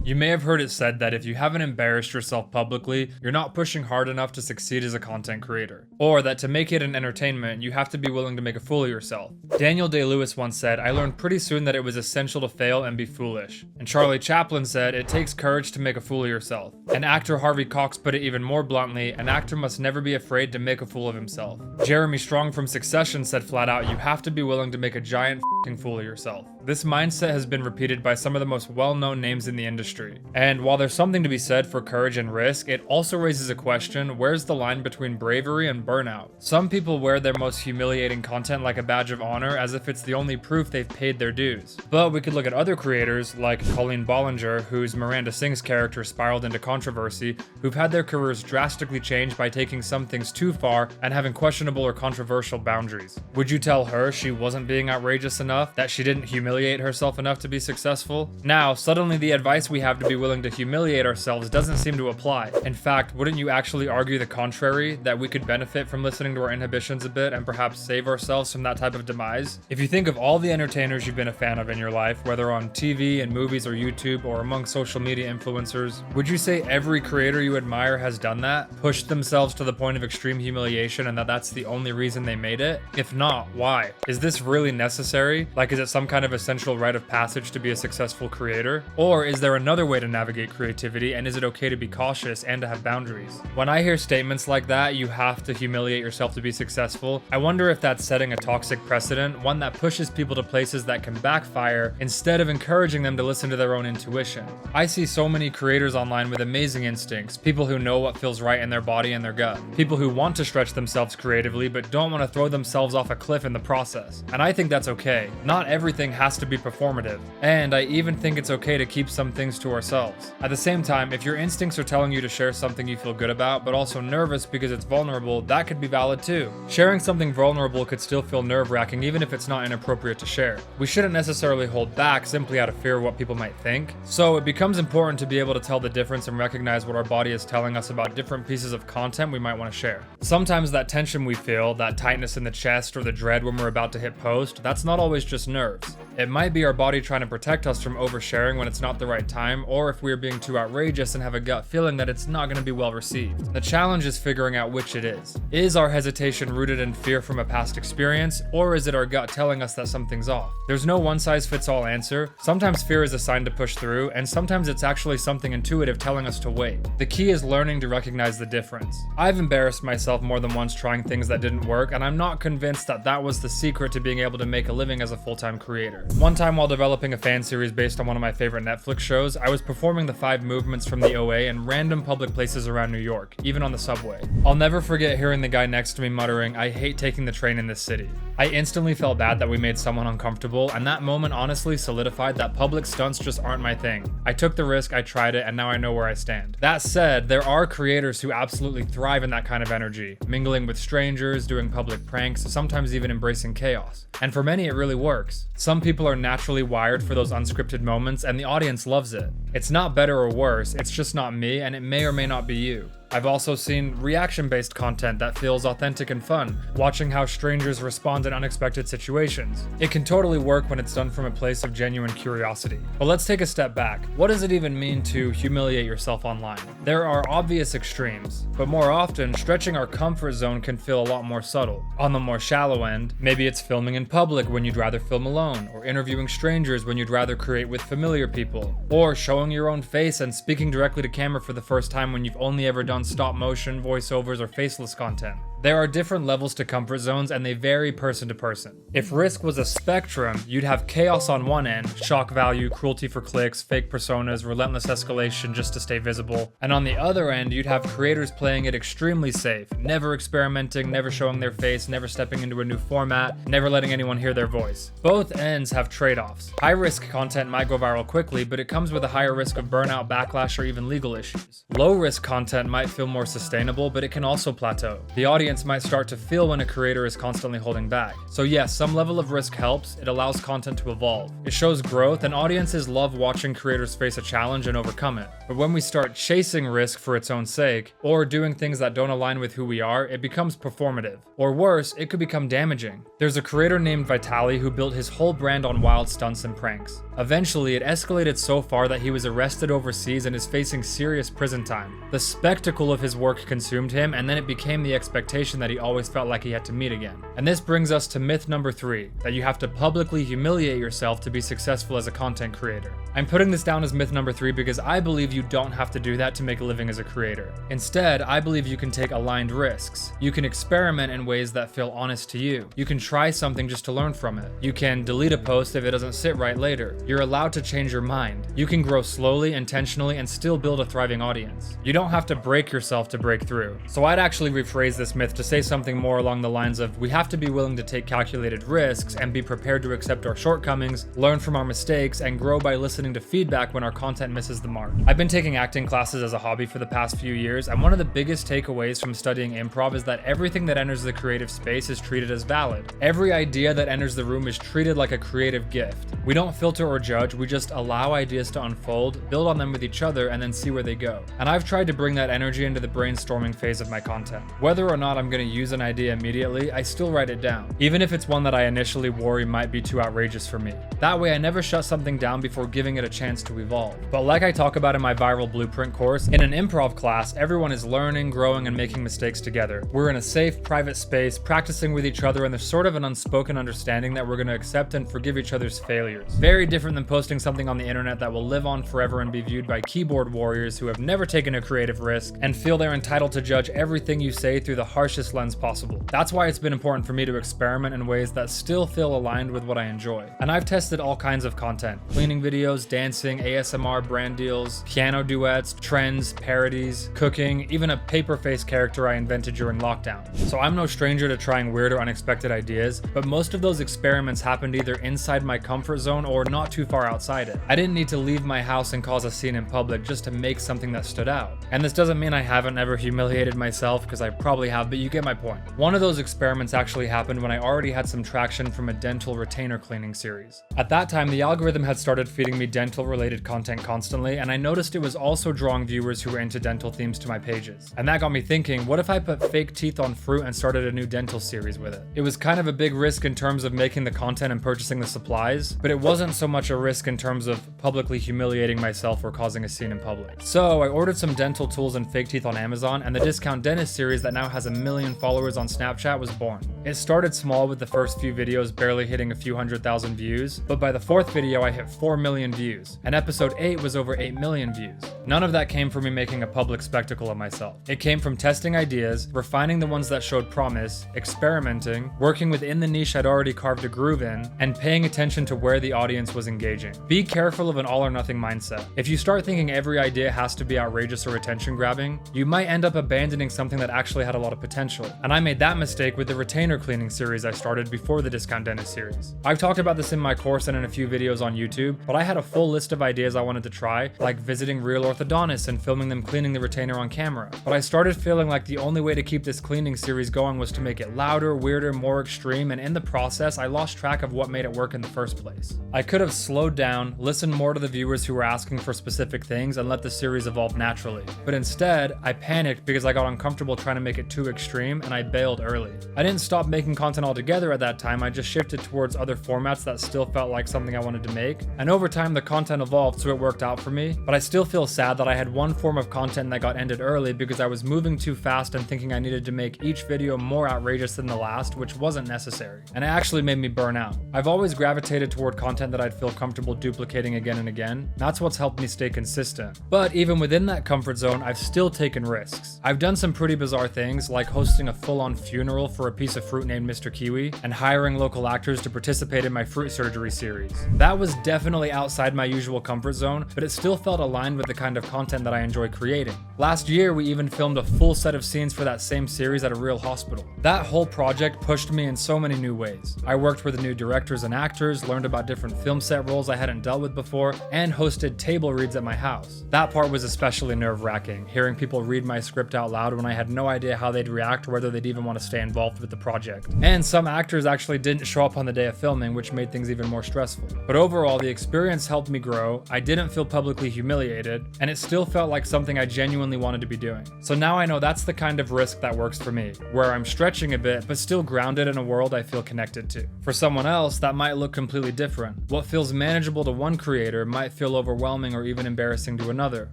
You may have heard it said that if you haven't embarrassed yourself publicly, you're not pushing hard enough to succeed as a content creator. Or that to make it an entertainment, you have to be willing to make a fool of yourself. Daniel Day-Lewis once said, "I learned pretty soon that it was essential to fail and be foolish." And Charlie Chaplin said, "It takes courage to make a fool of yourself." And actor Harvey Cox put it even more bluntly, "An actor must never be afraid to make a fool of himself." Jeremy Strong from Succession said flat out, "You have to be willing to make a giant f***ing fool of yourself." This mindset has been repeated by some of the most well-known names in the industry. And while there's something to be said for courage and risk, it also raises a question: where's the line between bravery and burnout? Some people wear their most humiliating content like a badge of honor, as if it's the only proof they've paid their dues. But we could look at other creators like Colleen Bollinger, whose Miranda Sings character spiraled into controversy, who've had their careers drastically changed by taking some things too far and having questionable or controversial boundaries. Would you tell her she wasn't being outrageous enough, that she didn't humiliate herself enough to be successful? Now, suddenly the advice we have to be willing to humiliate ourselves doesn't seem to apply. In fact, wouldn't you actually argue the contrary, that we could benefit from listening to our inhibitions a bit and perhaps save ourselves from that type of demise? If you think of all the entertainers you've been a fan of in your life, whether on TV and movies or YouTube or among social media influencers, would you say every creator you admire has done that? Pushed themselves to the point of extreme humiliation and that's the only reason they made it? If not, why? Is this really necessary? Like, is it some kind of essential rite of passage to be a successful creator? Or is there another way to navigate creativity, and is it okay to be cautious and to have boundaries? When I hear statements like that, "You have to humiliate yourself to be successful," I wonder if that's setting a toxic precedent, one that pushes people to places that can backfire instead of encouraging them to listen to their own intuition. I see so many creators online with amazing instincts, people who know what feels right in their body and their gut, people who want to stretch themselves creatively but don't want to throw themselves off a cliff in the process. And I think that's okay. Not everything has to be performative. And I even think it's okay to keep some things to ourselves. At the same time, if your instincts are telling you to share something you feel good about, but also nervous because it's vulnerable, that could be valid too. Sharing something vulnerable could still feel nerve-wracking even if it's not inappropriate to share. We shouldn't necessarily hold back simply out of fear of what people might think. So it becomes important to be able to tell the difference and recognize what our body is telling us about different pieces of content we might want to share. Sometimes that tension we feel, that tightness in the chest or the dread when we're about to hit post, that's not always just nerves. It might be our body trying to protect us from oversharing when it's not the right time, or if we're being too outrageous and have a gut feeling that it's not going to be well received. The challenge is figuring out which it is. Is our hesitation rooted in fear from a past experience, or is it our gut telling us that something's off? There's no one-size-fits-all answer. Sometimes fear is a sign to push through, and sometimes it's actually something intuitive telling us to wait. The key is learning to recognize the difference. I've embarrassed myself more than once trying things that didn't work, and I'm not convinced that was the secret to being able to make a living as a full-time creator. One time while developing a fan series based on one of my favorite Netflix shows, I was performing the 5 movements from the OA in random public places around New York, even on the subway. I'll never forget hearing the guy next to me muttering, "I hate taking the train in this city." I instantly felt bad that we made someone uncomfortable, and that moment honestly solidified that public stunts just aren't my thing. I took the risk, I tried it, and now I know where I stand. That said, there are creators who absolutely thrive in that kind of energy, mingling with strangers, doing public pranks, sometimes even embracing chaos. And for many, it really works. Some people are naturally wired for those unscripted moments, and the audience loves it. It's not better or worse, it's just not me, and it may or may not be you. I've also seen reaction-based content that feels authentic and fun, watching how strangers respond in unexpected situations. It can totally work when it's done from a place of genuine curiosity. But let's take a step back. What does it even mean to humiliate yourself online? There are obvious extremes, but more often, stretching our comfort zone can feel a lot more subtle. On the more shallow end, maybe it's filming in public when you'd rather film alone, or interviewing strangers when you'd rather create with familiar people, or showing your own face and speaking directly to camera for the first time when you've only ever done stop motion, voiceovers, or faceless content. There are different levels to comfort zones, and they vary person to person. If risk was a spectrum, you'd have chaos on one end, shock value, cruelty for clicks, fake personas, relentless escalation just to stay visible. And on the other end, you'd have creators playing it extremely safe, never experimenting, never showing their face, never stepping into a new format, never letting anyone hear their voice. Both ends have trade-offs. High-risk content might go viral quickly, but it comes with a higher risk of burnout, backlash, or even legal issues. Low-risk content might feel more sustainable, but it can also plateau. The audience might start to feel when a creator is constantly holding back. So yes, some level of risk helps. It allows content to evolve. It shows growth, and audiences love watching creators face a challenge and overcome it. But when we start chasing risk for its own sake, or doing things that don't align with who we are, it becomes performative. Or worse, it could become damaging. There's a creator named Vitaly who built his whole brand on wild stunts and pranks. Eventually, it escalated so far that he was arrested overseas and is facing serious prison time. The spectacle of his work consumed him, and then it became the expectation that he always felt like he had to meet again. And this brings us to myth number 3, that you have to publicly humiliate yourself to be successful as a content creator. I'm putting this down as myth number 3 because I believe you don't have to do that to make a living as a creator. Instead, I believe you can take aligned risks. You can experiment in ways that feel honest to you. You can try something just to learn from it. You can delete a post if it doesn't sit right later. You're allowed to change your mind. You can grow slowly, intentionally, and still build a thriving audience. You don't have to break yourself to break through. So I'd actually rephrase this myth to say something more along the lines of, we have to be willing to take calculated risks and be prepared to accept our shortcomings, learn from our mistakes, and grow by listening to feedback when our content misses the mark. I've been taking acting classes as a hobby for the past few years, and one of the biggest takeaways from studying improv is that everything that enters the creative space is treated as valid. Every idea that enters the room is treated like a creative gift. We don't filter or judge, we just allow ideas to unfold, build on them with each other, and then see where they go. And I've tried to bring that energy into the brainstorming phase of my content. Whether or not I'm going to use an idea immediately, I still write it down, even if it's one that I initially worry might be too outrageous for me. That way I never shut something down before giving it a chance to evolve. But like I talk about in my viral blueprint course, in an improv class, everyone is learning, growing, and making mistakes together. We're in a safe, private space, practicing with each other, and there's sort of an unspoken understanding that we're going to accept and forgive each other's failures. Very different than posting something on the internet that will live on forever and be viewed by keyboard warriors who have never taken a creative risk and feel they're entitled to judge everything you say through the harshest lens possible. That's why it's been important for me to experiment in ways that still feel aligned with what I enjoy. And I've tested all kinds of content: cleaning videos, dancing, ASMR, brand deals, piano duets, trends, parodies, cooking, even a paper face character I invented during lockdown. So I'm no stranger to trying weird or unexpected ideas, but most of those experiments happened either inside my comfort zone or not too far outside it. I didn't need to leave my house and cause a scene in public just to make something that stood out. And this doesn't mean I haven't ever humiliated myself, because I probably have, but you get my point. One of those experiments actually happened when I already had some traction from a dental retainer cleaning series. At that time, the algorithm had started feeding me dental related content constantly, and I noticed it was also drawing viewers who were into dental themes to my pages. And that got me thinking, what if I put fake teeth on fruit and started a new dental series with it? It was kind of a big risk in terms of making the content and purchasing the supplies, but it wasn't so much a risk in terms of publicly humiliating myself or causing a scene in public. So I ordered some dental tools and fake teeth on Amazon, and the Discount Dentist series that now has 1 million followers on Snapchat was born. It started small with the first few videos barely hitting a few 100,000 views, but by the 4th video I hit 4 million views, and episode 8 was over 8 million views. None of that came from me making a public spectacle of myself. It came from testing ideas, refining the ones that showed promise, experimenting, working within the niche I'd already carved a groove in, and paying attention to where the audience was engaging. Be careful of an all or nothing mindset. If you start thinking every idea has to be outrageous or attention grabbing, you might end up abandoning something that actually had a lot of potential. And I made that mistake with the retainer cleaning series I started before the Discount Dentist series. I've talked about this in my course and in a few videos on YouTube, but I had a full list of ideas I wanted to try, like visiting real orthodontists and filming them cleaning the retainer on camera. But I started feeling like the only way to keep this cleaning series going was to make it louder, weirder, more extreme, and in the process, I lost track of what made it work in the first place. I could have slowed down, listened more to the viewers who were asking for specific things, and let the series evolve naturally. But instead, I panicked because I got uncomfortable trying to make it too extreme, and I bailed early. I didn't stop making content altogether at that time, I just shifted towards other formats that still felt like something I wanted to make, and over time the content evolved, so it worked out for me. But I still feel sad that I had one form of content that got ended early because I was moving too fast and thinking I needed to make each video more outrageous than the last, which wasn't necessary, and it actually made me burn out. I've always gravitated toward content that I'd feel comfortable duplicating again and again. That's what's helped me stay consistent. But even within that comfort zone, I've still taken risks. I've done some pretty bizarre things, like hosting a full-on funeral for a piece of fruit named Mr. Kiwi, and hiring local actors to participate in my fruit surgery series. That was definitely outside my usual comfort zone, but it still felt aligned with the kind of content that I enjoy creating. Last year, we even filmed a full set of scenes for that same series at a real hospital. That whole project pushed me in so many new ways. I worked with new directors and actors, learned about different film set roles I hadn't dealt with before, and hosted table reads at my house. That part was especially nerve-wracking, hearing people read my script out loud when I had no idea how they'd react or whether they'd even want to stay involved with the project. And some actors actually didn't show up on the day of filming, which made things even more stressful. But overall, the experience helped me grow, I didn't feel publicly humiliated, and it still felt like something I genuinely wanted to be doing. So now I know that's the kind of risk that works for me, where I'm stretching a bit, but still grounded in a world I feel connected to. For someone else, that might look completely different. What feels feels manageable to one creator might feel overwhelming or even embarrassing to another.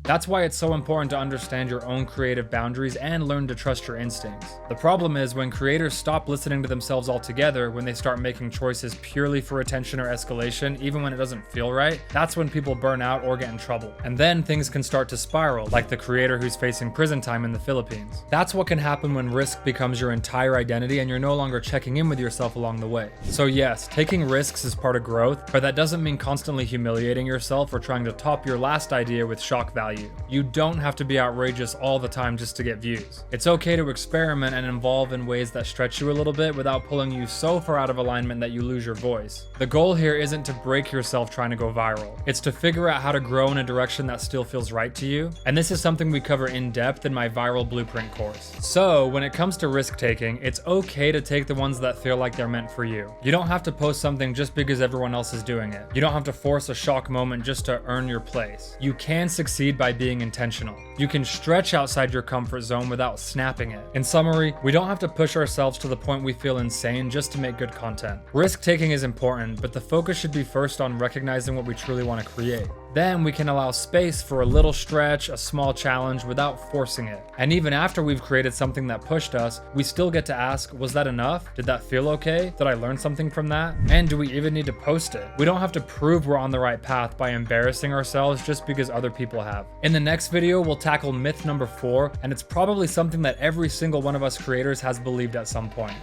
That's why it's so important to understand your own creative boundaries and learn to trust your instincts. The problem is when creators stop listening to themselves altogether, when they start making choices purely for attention or escalation, even when it doesn't feel right, that's when people burn out or get in trouble. And then things can start to spiral, like the creator who's facing prison time in the Philippines. That's what can happen when risk becomes your entire identity and you're no longer checking in with yourself along the way. So yes, taking risks is part of growth, but that doesn't mean constantly humiliating yourself or trying to top your last idea with shock value. You don't have to be outrageous all the time just to get views. It's okay to experiment and evolve in ways that stretch you a little bit without pulling you so far out of alignment that you lose your voice. The goal here isn't to break yourself trying to go viral. It's to figure out how to grow in a direction that still feels right to you. And this is something we cover in depth in my Viral Blueprint course. So when it comes to risk taking, it's okay to take the ones that feel like they're meant for you. You don't have to post something just because everyone else is doing it. You don't have to force a shock moment just to earn your place. You can succeed by being intentional. You can stretch outside your comfort zone without snapping it. In summary, we don't have to push ourselves to the point we feel insane just to make good content. Risk taking is important, but the focus should be first on recognizing what we truly want to create. Then we can allow space for a little stretch, a small challenge without forcing it. And even after we've created something that pushed us, we still get to ask, was that enough? Did that feel okay? Did I learn something from that? And do we even need to post it? We don't have to prove we're on the right path by embarrassing ourselves just because other people have. In the next video, we'll tackle myth number 4, and it's probably something that every single one of us creators has believed at some point.